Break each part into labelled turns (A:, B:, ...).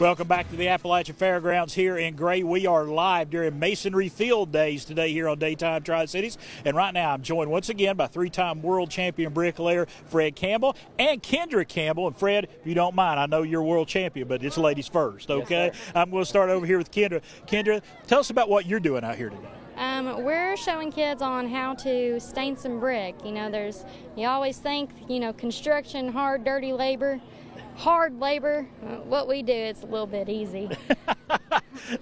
A: Welcome back to the Appalachian Fairgrounds here in Gray. We are live during Masonry Field Days today here on Daytime Tri-Cities. And right now I'm joined once again by three-time world champion bricklayer Fred Campbell and Kendra Campbell. And Fred, if you don't mind, I know you're world champion, but it's ladies first, okay? Yes, I'm going to start over here with Kendra. Kendra, tell us about what you're doing out here today.
B: We're showing kids on how to stain some brick. You always think, construction, hard, dirty labor. Hard labor, what we do, it's a little bit easy.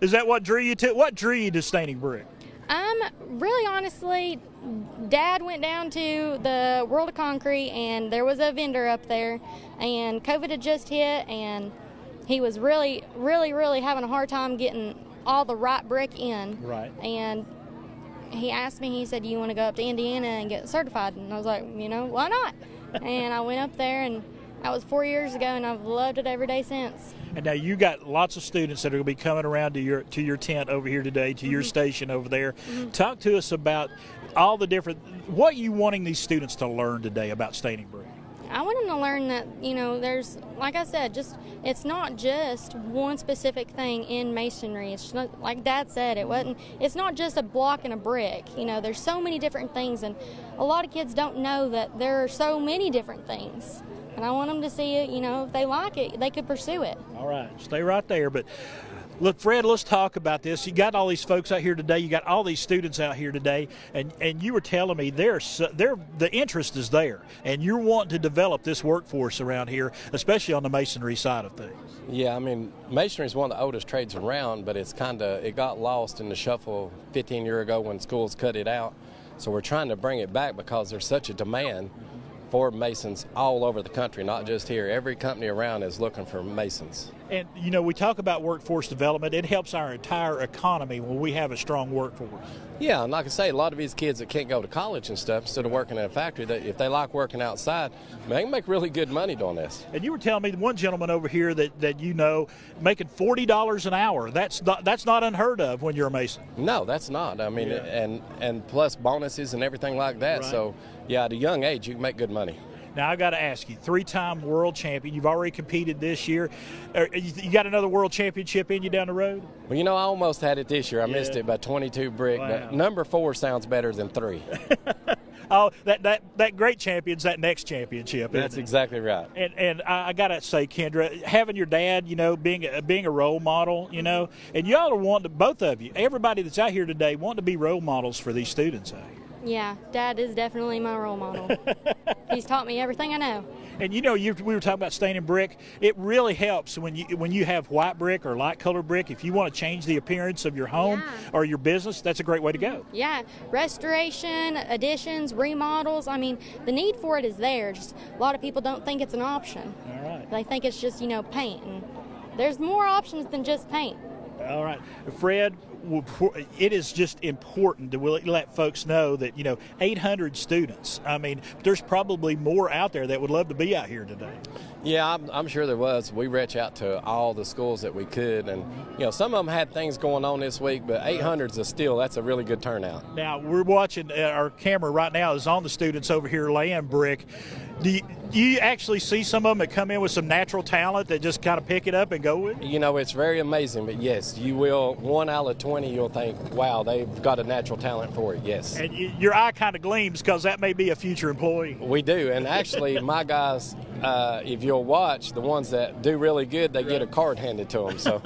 A: Is that what drew you to? What drew you to staining brick?
B: Really honestly, Dad went down to the World of Concrete and there was a vendor up there and COVID had just hit and he was really having a hard time getting all the right brick in.
A: Right.
B: And he asked me, he said, "Do you want to go up to Indiana and get certified?" And I was like, why not? And I went up there and that was 4 years ago, and I've loved it every day since.
A: And now you got lots of students that are going to be coming around to your tent over here today, to your station over there. Mm-hmm. Talk to us about all the different, what are you wanting these students to learn today about staining brick?
B: I want them to learn that, there's, like I said, it's not just one specific thing in masonry. It's not, like Dad said, it's not just a block and a brick. There's so many different things, and a lot of kids don't know that there are so many different things. And I want them to see it, if they like it, they could pursue it.
A: All right, stay right there. But look, Fred, let's talk about this. You got all these folks out here today. You got all these students out here today, and you were telling me the interest is there, and you're wanting to develop this workforce around here, especially on the masonry side of things.
C: Yeah, masonry is one of the oldest trades around, but it got lost in the shuffle 15 years ago when schools cut it out. So we're trying to bring it back because there's such a demand for masons all over the country, not just here. Every company around is looking for masons.
A: And, we talk about workforce development. It helps our entire economy when we have a strong workforce.
C: Yeah, and like I say, a lot of these kids that can't go to college and stuff, instead of working in a factory, that if they like working outside, they can make really good money doing this.
A: And you were telling me one gentleman over here that making $40 an hour. That's not unheard of when you're a mason.
C: No, that's not.
A: Yeah.
C: And plus bonuses and everything like that.
A: Right.
C: So, yeah, at a young age, you can make good money.
A: Now, I've got to ask you, three-time world champion. You've already competed this year. You got another world championship in you down the road?
C: Well, I almost had it this year. I missed it by 22 brick.
A: Wow.
C: But number 4 sounds better than 3.
A: Oh, that great champion's that next championship.
C: That's exactly right.
A: And I gotta say, Kendra, having your dad, being a role model, and y'all are wanting to, both of you, everybody that's out here today, want to be role models for these students.
B: Yeah, Dad is definitely my role model. He's taught me everything I know.
A: And we were talking about staining brick. It really helps when you have white brick or light colored brick. If you want to change the appearance of your home or your business, that's a great way to go.
B: Yeah, restoration, additions, remodels. The need for it is there. Just a lot of people don't think it's an option.
A: All right.
B: They think it's just paint. And there's more options than just paint.
A: All right, Fred. It is just important to let folks know that 800 students. There's probably more out there that would love to be out here today.
C: Yeah, I'm sure there was. We reached out to all the schools that we could, and some of them had things going on this week, but 800's that's a really good turnout.
A: Now we're watching. Our camera right now is on the students over here laying brick. Do you actually see some of them that come in with some natural talent that just kind of pick it up and go with it?
C: It's very amazing, but yes, you will. 1 out of 20, you'll think, wow, they've got a natural talent for it, yes.
A: And your eye kind of gleams because that may be a future employee.
C: We do, and actually my guys, if you'll watch, the ones that do really good, they get a card handed to them. So,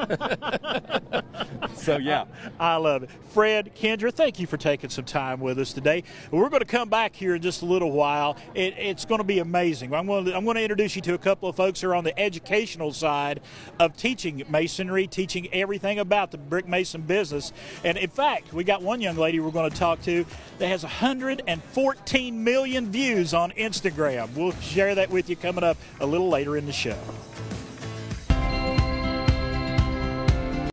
C: so yeah.
A: I love it. Fred, Kendra, thank you for taking some time with us today. We're going to come back here in just a little while. It's going to be amazing. I'm going to introduce you to a couple of folks who are on the educational side of teaching masonry, teaching everything about the brick mason business. And in fact, we got one young lady we're going to talk to that has 114 million views on Instagram. We'll share that with you coming up a little later in the show.